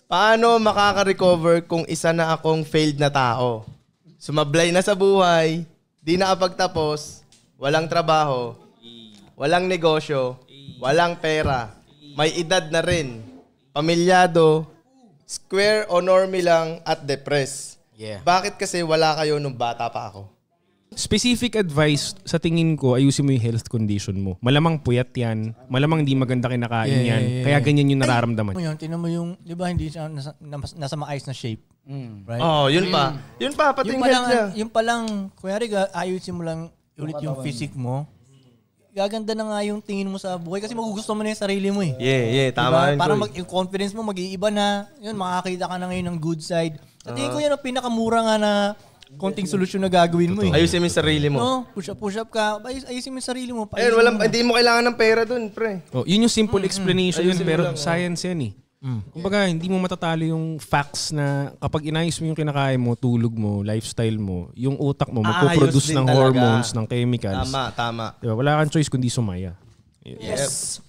Paano makaka-recover kung isa na akong failed na tao? Sumablay na sa buhay, di nakapagtapos, walang trabaho, walang negosyo, walang pera, may edad na rin, pamilyado, square o normie lang at depressed. Yeah. Bakit kasi wala kayo nung bata pa ako? Specific advice, sa tingin ko, ayusin mo yung health condition mo. Malamang puyat yan. Malamang hindi maganda kinakain yan. Kaya ganyan yung nararamdaman. Tingnan mo yung, di ba hindi siya nasa maayos na shape? Right? Oh, yun pa. Yun pa, pati yung health niya. Yung palang, kunyari, ayusin mo lang ulit yung physique mo. Gaganda na nga yung tingin mo sa buhay kasi magugustuhan mo na yung sarili mo eh. Yeah, tama yun. Parang yung confidence mo mag-iiba na. Yun, makakita ka na ngayon ng good side. Sa tingin ko yan ang pinakamura nga na konting solusyon na gagawin mo eh. Ayusin mo yung sarili mo. No, push up ka. Ayusin mo yung sarili mo. Ayun, hindi mo kailangan ng pera dun, pre. Oh, yun yung simple explanation yun, Ayusin mo pero lang, science yan eh. Kumbaga, hindi mo matatalo yung facts na kapag inayos mo yung kinakain mo, tulog mo, lifestyle mo, yung utak mo magpo-produce ng hormones, ng chemicals. Tama. Diba? Wala kang choice kundi sumaya. Yes.